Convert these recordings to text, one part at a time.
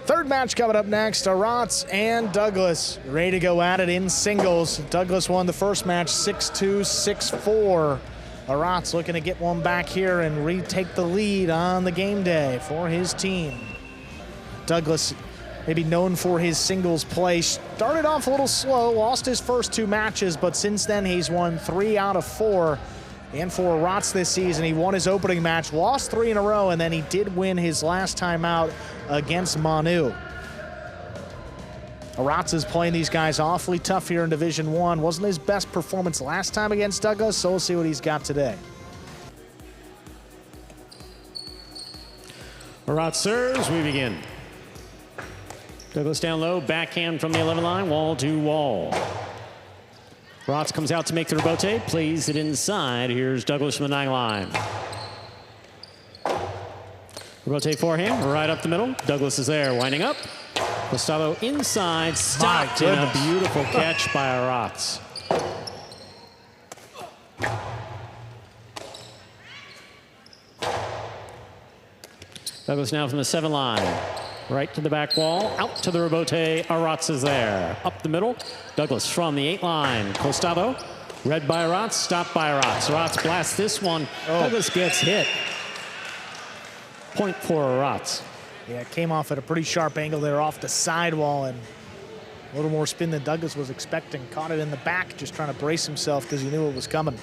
Third match coming up next, Aratz and Douglas ready to go at it in singles. Douglas won the first match 6-2, 6-4. Aratz looking to get one back here and retake the lead on the game day for his team. Douglas, maybe known for his singles play, started off a little slow, lost his first two matches, but since then he's won 3 out of 4. And for Aratz this season, he won his opening match, lost 3 in a row, and then he did win his last time out against Manu. Aratz is playing these guys awfully tough here in Division 1. Wasn't his best performance last time against Douglas, so we'll see what he's got today. Aratz serves, we begin. Douglas down low, backhand from the 11 line, wall to wall. Aratz comes out to make the rebote, plays it inside. Here's Douglas from the 9 line. Rebote forehand, right up the middle. Douglas is there, winding up. Gustavo inside, stopped in a beautiful catch by Aratz. Douglas now from the 7 line. Right to the back wall, out to the rebote. Aratz is there. Up the middle, Douglas from the 8 line. Gustavo, read by Aratz, stopped by Aratz. Aratz blasts this one. Douglas gets hit. Point for Aratz. Yeah, it came off at a pretty sharp angle there off the sidewall, and a little more spin than Douglas was expecting. Caught it in the back, just trying to brace himself because he knew it was coming.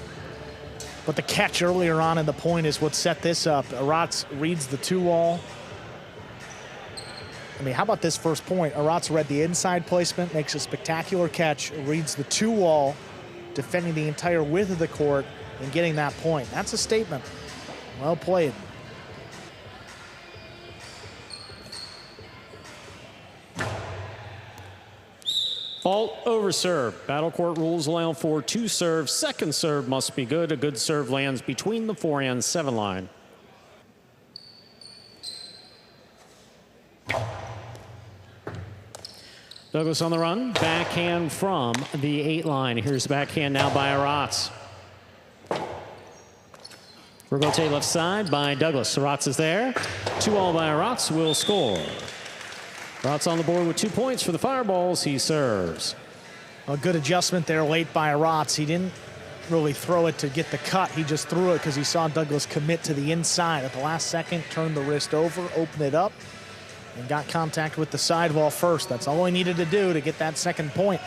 But the catch earlier on in the point is what set this up. Aratz reads the 2-wall. I mean, how about this first point? Aratz read the inside placement, makes a spectacular catch, reads the 2-wall, defending the entire width of the court and getting that point. That's a statement. Well played. Fault over serve. Battle court rules allow for 2 serves. Second serve must be good. A good serve lands between the 4 and 7 line. Douglas on the run, backhand from the 8 line. Here's the backhand now by Aratz. Rebote left side by Douglas. Aratz is there. 2-all by Aratz will score. Aratz on the board with 2 points for the Fireballs. He serves. A good adjustment there late by Aratz. He didn't really throw it to get the cut. He just threw it because he saw Douglas commit to the inside. At the last second, turned the wrist over, opened it up, and got contact with the sidewall first. That's all he needed to do to get that second point.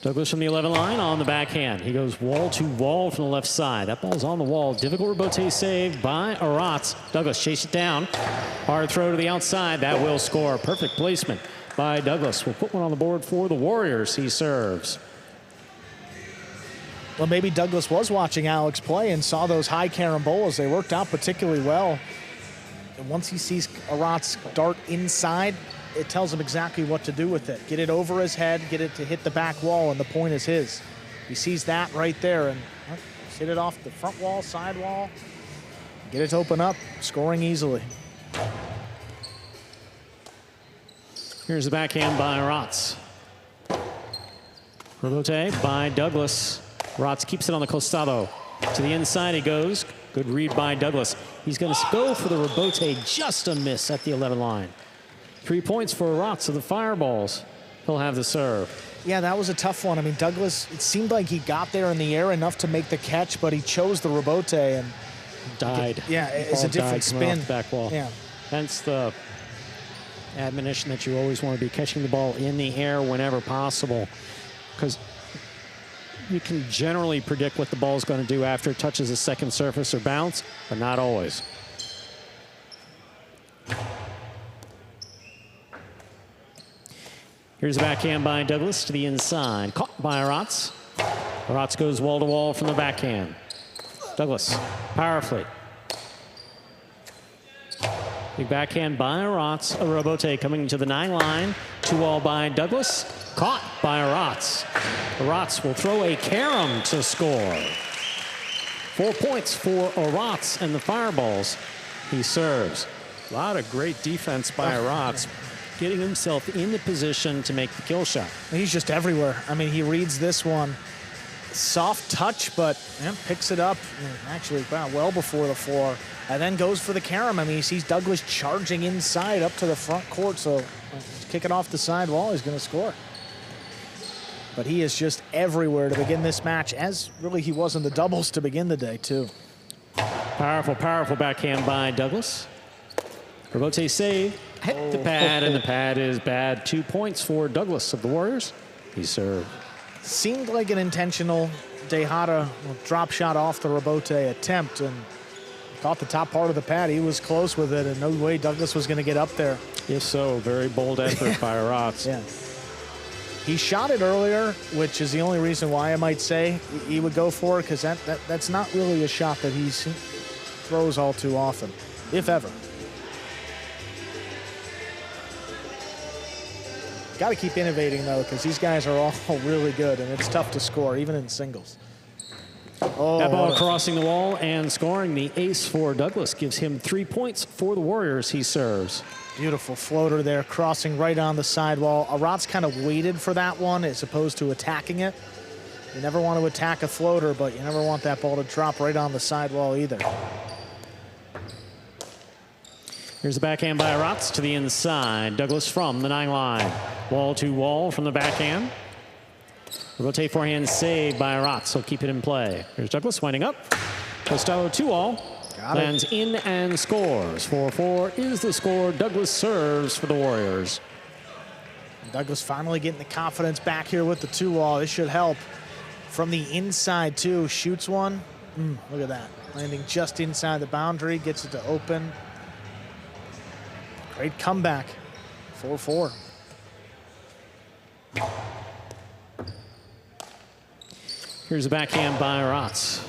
Douglas from the 11 line on the backhand. He goes wall to wall from the left side. That ball's on the wall. Difficult rebote save by Aratz. Douglas chase it down. Hard throw to the outside. That will score. Perfect placement by Douglas. We'll put one on the board for the Warriors. He serves. Well, maybe Douglas was watching Alex play and saw those high carambolas. They worked out particularly well. And once he sees Aratz dart inside, it tells him exactly what to do with it. Get it over his head, get it to hit the back wall, and the point is his. He sees that right there, and hit it off the front wall, side wall. Get it to open up, scoring easily. Here's the backhand by Aratz. Rebote by Douglas. Aratz keeps it on the costado. To the inside he goes. Good read by Douglas. He's going to go for the rebote, just a miss at the 11 line. 3 points for Aratz of the Fireballs. He'll have the serve. Yeah, that was a tough one. I mean, Douglas, it seemed like he got there in the air enough to make the catch, but he chose the rebote and died. Yeah, it's a different spin. Off the back wall. Yeah. Hence the admonition that you always want to be catching the ball in the air whenever possible, because you can generally predict what the ball is going to do after it touches a second surface or bounce, but not always. Here's a backhand by Douglas to the inside. Caught by Aratz. Aratz goes wall to wall from the backhand. Douglas, powerfully. Big backhand by Aratz. A rebote coming to the 9 line. 2-all by Douglas. Caught by Aratz. Aratz will throw a carom to score. 4 points for Aratz and the Fireballs. He serves. A lot of great defense by Aratz, getting himself in the position to make the kill shot. He's just everywhere. I mean, he reads this one Soft touch, but picks it up. Actually, well before the floor. And then goes for the carom. I mean, he sees Douglas charging inside up to the front court. So kick it off the sidewall. He's going to score. But he is just everywhere to begin this match, as really he was in the doubles to begin the day, too. Powerful, powerful backhand by Douglas. Robote save. Hit the pad, and the pad is bad. 2 points for Douglas of the Warriors. He served. Seemed like an intentional Tejada drop shot off the Robote attempt, and caught the top part of the pad. He was close with it, and no way Douglas was going to get up there. If so, very bold effort by Aratz. Yeah. He shot it earlier, which is the only reason why I might say he would go for it, because that's not really a shot that he throws all too often, if ever. Got to keep innovating, though, because these guys are all really good, and it's tough to score, even in singles. Oh, that ball crossing the wall and scoring. The ace for Douglas gives him 3 points for the Warriors. He serves. Beautiful floater there, crossing right on the sidewall. Aratz kind of waited for that one as opposed to attacking it. You never want to attack a floater, but you never want that ball to drop right on the sidewall either. Here's the backhand by Aratz to the inside. Douglas from the 9 line. Wall to wall from the backhand. Rotate forehand save by Aratz. He'll keep it in play. Here's Douglas winding up. Costello 2-all. Lands in and scores. 4-4 is the score. Douglas serves for the Warriors. Douglas finally getting the confidence back here with the 2-all. This should help. From the inside, too. Shoots one. Look at that. Landing just inside the boundary. Gets it to open. Great comeback. 4-4. Here's a backhand by Aratz.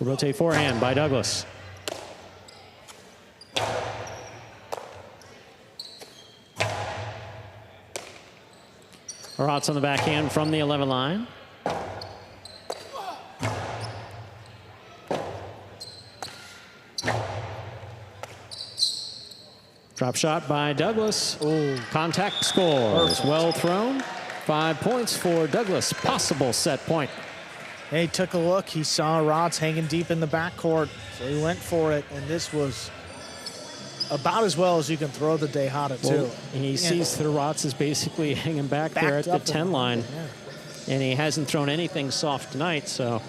Rotate forehand by Douglas. Aratz on the backhand from the 11 line. Drop shot by Douglas. Ooh. Contact scores. Perfect. Well thrown. 5 points for Douglas. Possible set point. He took a look. He saw Aratz hanging deep in the backcourt, so he went for it. And this was about as well as you can throw the Tejada, too. And he sees that Aratz is basically hanging back there at the 10 line. And he hasn't thrown anything soft tonight, so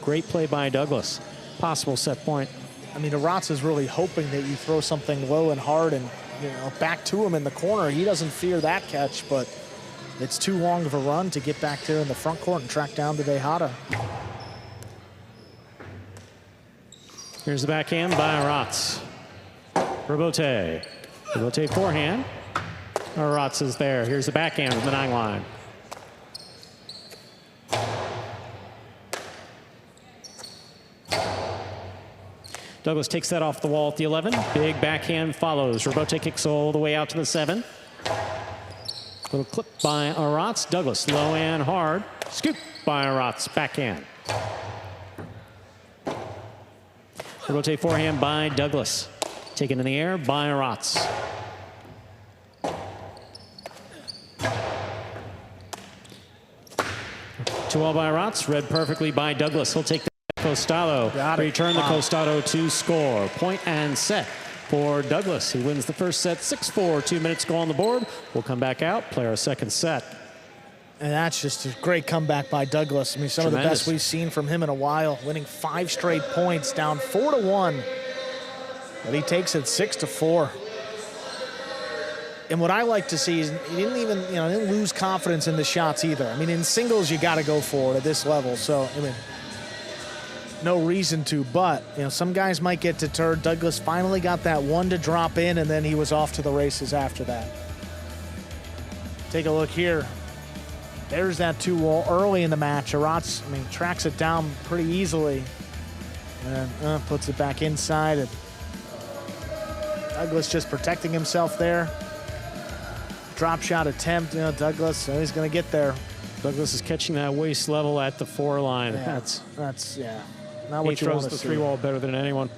great play by Douglas. Possible set point. I mean, Aratz is really hoping that you throw something low and hard and, back to him in the corner. He doesn't fear that catch, but it's too long of a run to get back there in the front court and track down the Tejada. Here's the backhand by Aratz. Robote. Robote forehand. Aratz is there. Here's the backhand from the 9 line. Douglas takes that off the wall at the 11. Big backhand follows. Robote kicks all the way out to the 7. Little clip by Aratz. Douglas low and hard. Scoop by Aratz. Backhand. Rotate forehand by Douglas. Taken in the air by Aratz. Two all by Aratz. Read perfectly by Douglas. He'll take the Costello. Return the Costello to score. Point and set for Douglas. He wins the first set 6-4. 2 minutes go on the board. We'll come back out, play our second set. And that's just a great comeback by Douglas. I mean, some of the best we've seen from him in a while. Winning 5 straight points, down 4-1. But he takes it 6-4. And what I like to see is he didn't even, didn't lose confidence in the shots either. I mean, in singles, you got to go for it at this level. So, I mean, no reason to, but, some guys might get deterred. Douglas finally got that one to drop in, and then he was off to the races after that. Take a look here. There's that 2-wall early in the match. Aratz, tracks it down pretty easily. And puts it back inside. And Douglas just protecting himself there. Drop shot attempt, Douglas, he's going to get there. Douglas is catching that waist level at the 4 line. Yeah, that's not what he you want throws to the see. 3-wall better than anyone.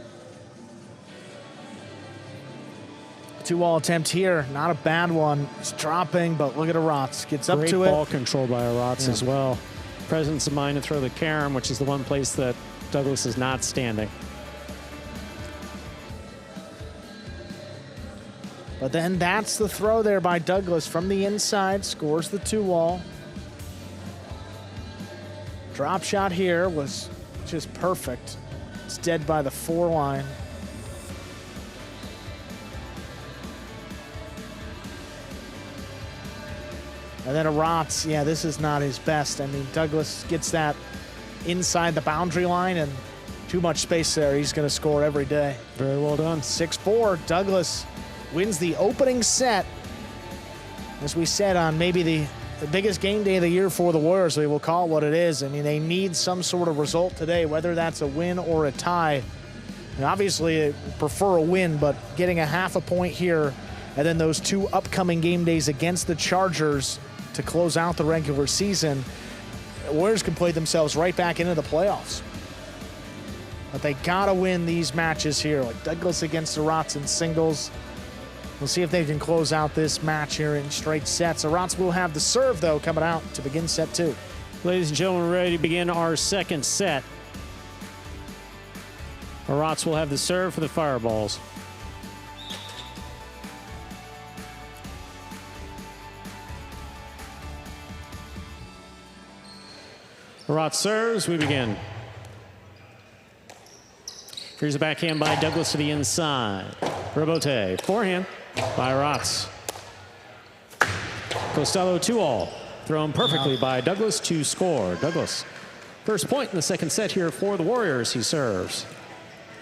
2-all attempt here, not a bad one. He's dropping, but look at Aratz. Gets up Great to ball it. control by Aratz as well. Presence of mind to throw the carom, which is the one place that Douglas is not standing. But then that's the throw there by Douglas from the inside, scores the 2-all. Drop shot here was just perfect. It's dead by the 4 line. And then Aratz, yeah, this is not his best. I mean, Douglas gets that inside the boundary line and too much space there. He's going to score every day. Very well done. 6-4, Douglas wins the opening set. As we said, on maybe the biggest game day of the year for the Warriors, we will call it what it is. I mean, they need some sort of result today, whether that's a win or a tie. And obviously, I prefer a win, but getting a half a point here, and then those 2 upcoming game days against the Chargers to close out the regular season, the Warriors can play themselves right back into the playoffs. But they gotta win these matches here, like Douglas against Aratz in singles. We'll see if they can close out this match here in straight sets. Aratz will have the serve, though, coming out to begin set 2. Ladies and gentlemen, we're ready to begin our second set. Aratz will have the serve for the Fireballs. Aratz serves, we begin. Here's a backhand by Douglas to the inside. Robote, forehand by Aratz. Costello 2-all, thrown perfectly by Douglas to score. Douglas, first point in the second set here for the Warriors, he serves.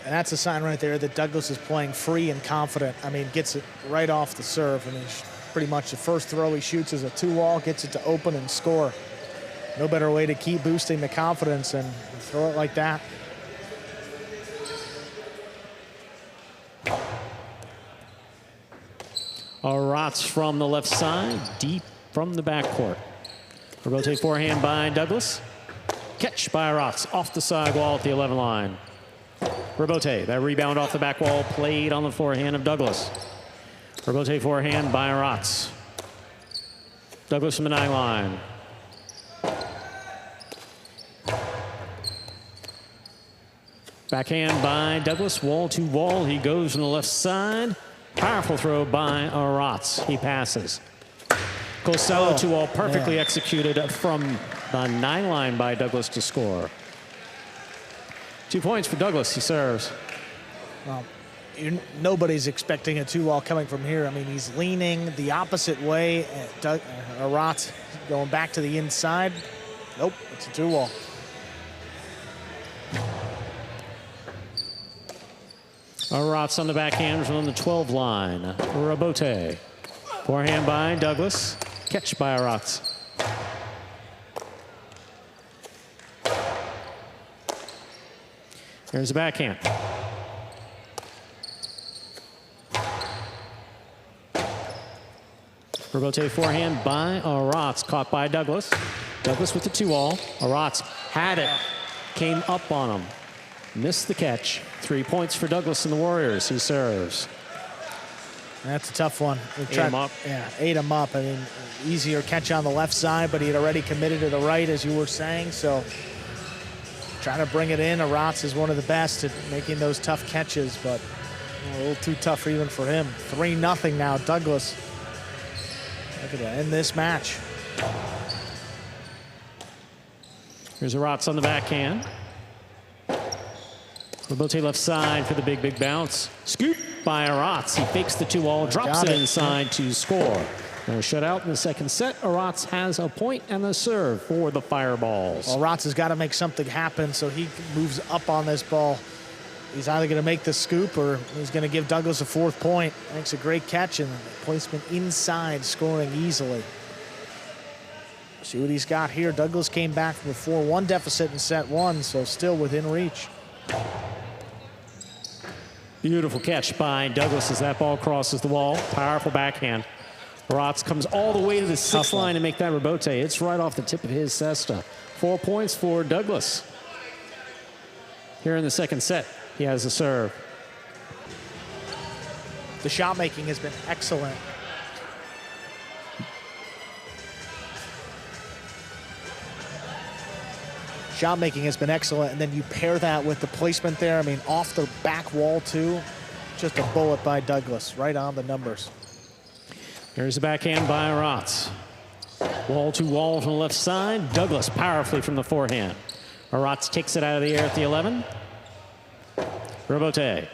And that's a sign right there that Douglas is playing free and confident. I mean, gets it right off the serve. I mean, pretty much the first throw he shoots is a 2-all, gets it to open and score. No better way to keep boosting the confidence and throw it like that. Aratz from the left side, deep from the backcourt. Robote forehand by Douglas. Catch by Aratz off the sidewall at the 11 line. Robote, that rebound off the back wall, played on the forehand of Douglas. Robote forehand by Aratz. Douglas from the 9 line. Backhand by Douglas, wall to wall. He goes from the left side. Powerful throw by Aratz. He passes. Costello 2-all, perfectly executed from the 9 line by Douglas to score. 2 points for Douglas. He serves. Well, nobody's expecting a 2-all coming from here. I mean, he's leaning the opposite way. Aratz going back to the inside. Nope, it's a 2-all. Aratz on the backhand from the 12 line. Robote. Forehand by Douglas. Catch by Aratz. Here's the backhand. Robote forehand by Aratz. Caught by Douglas. Douglas with the 2-all. Aratz had it. Came up on him. Missed the catch. 3 points for Douglas and the Warriors. He serves. That's a tough one. Ate him up. Yeah, ate him up. I mean, easier catch on the left side, but he had already committed to the right, as you were saying. So trying to bring it in. Aratz is one of the best at making those tough catches, but a little too tough even for him. 3-0 now, Douglas. Looking to end this match. Here's Aratz on the backhand. Robote left side for the big bounce. Scoop by Aratz. He fakes the 2-all, drops it inside to score. No shutout in the second set. Aratz has a point and the serve for the Fireballs. Well, Aratz has got to make something happen, so he moves up on this ball. He's either going to make the scoop or he's going to give Douglas a 4th point. Makes a great catch and placement inside, scoring easily. See what he's got here. Douglas came back from a 4-1 deficit in set 1, so still within reach. Beautiful catch by Douglas as that ball crosses the wall. Powerful backhand. Aratz comes all the way to the 6th line to make that Robote. It's right off the tip of his cesta. 4 points for Douglas. Here in the second set, he has a serve. The shot making has been excellent. Shot making has been excellent, and then you pair that with the placement there. I mean, off the back wall too. Just a bullet by Douglas, right on the numbers. Here's a backhand by Aratz. Wall to wall from the left side. Douglas powerfully from the forehand. Aratz takes it out of the air at the 11. Robote.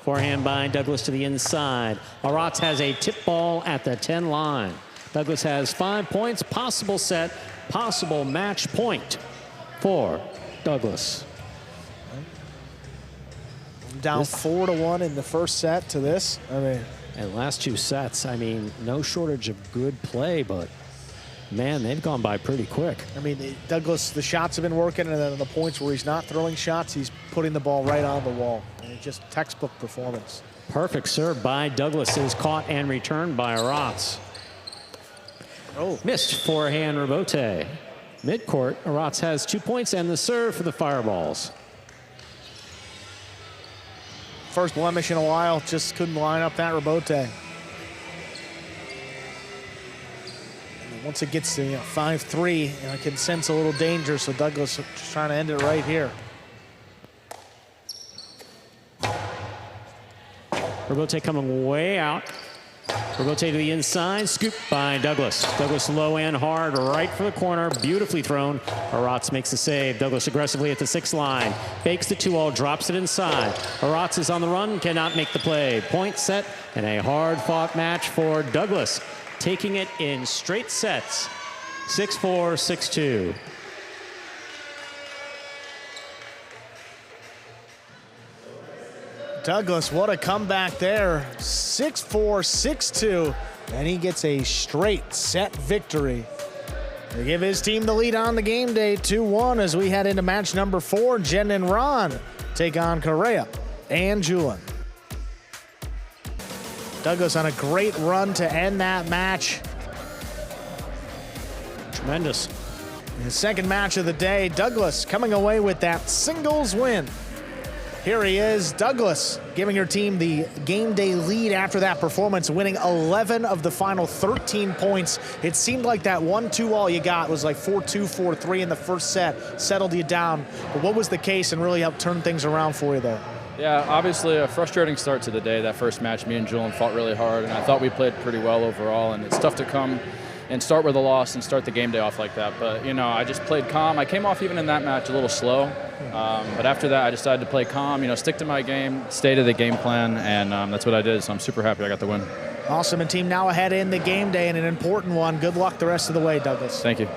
Forehand by Douglas to the inside. Aratz has a tip ball at the 10 line. Douglas has 5 points, possible set, possible match point for Douglas. Down 4-1 in the first set to this. I mean, and last 2 sets, I mean, no shortage of good play, but man, they've gone by pretty quick. I mean, Douglas, the shots have been working, and then the points where he's not throwing shots, he's putting the ball right on the wall. I mean, just textbook performance. Perfect serve by Douglas is caught and returned by Aratz. Oh, Missed forehand Robote. Midcourt, Aratz has 2 points and the serve for the Fireballs. first blemish in a while, just couldn't line up that Robote. Once it gets to 5-3, I can sense a little danger, so Douglas just trying to end it right here. Robote coming way out. Robote to the inside, scoop by Douglas. Douglas low and hard, right for the corner, beautifully thrown. Aratz makes the save. Douglas aggressively at the 6 line. Fakes the 2-all, drops it inside. Aratz is on the run, cannot make the play. Point set, and a hard-fought match for Douglas, taking it in straight sets, 6-4, 6-2. Douglas, what a comeback there. 6-4, 6-2, and he gets a straight set victory to give his team the lead on the game day, 2-1, as we head into match number 4. Jen and Ron take on Correa and Julin. Douglas on a great run to end that match. Tremendous. His second match of the day, Douglas coming away with that singles win. Here he is, Douglas, giving your team the game day lead after that performance, winning 11 of the final 13 points. It seemed like that 1-2 all you got was like 4-2, 4-3 in the first set, settled you down. But what was the case and really helped turn things around for you there? Yeah, obviously a frustrating start to the day. That first match, me and Julin fought really hard, and I thought we played pretty well overall, and it's tough to come and start with a loss and start the game day off like that. But, you know, I just played calm. I came off even in that match a little slow, but after that I decided to play calm, stick to my game, stay to the game plan, and that's what I did, so I'm super happy I got the win. Awesome, and team now ahead in the game day, and an important one. Good luck the rest of the way, Douglas. Thank you.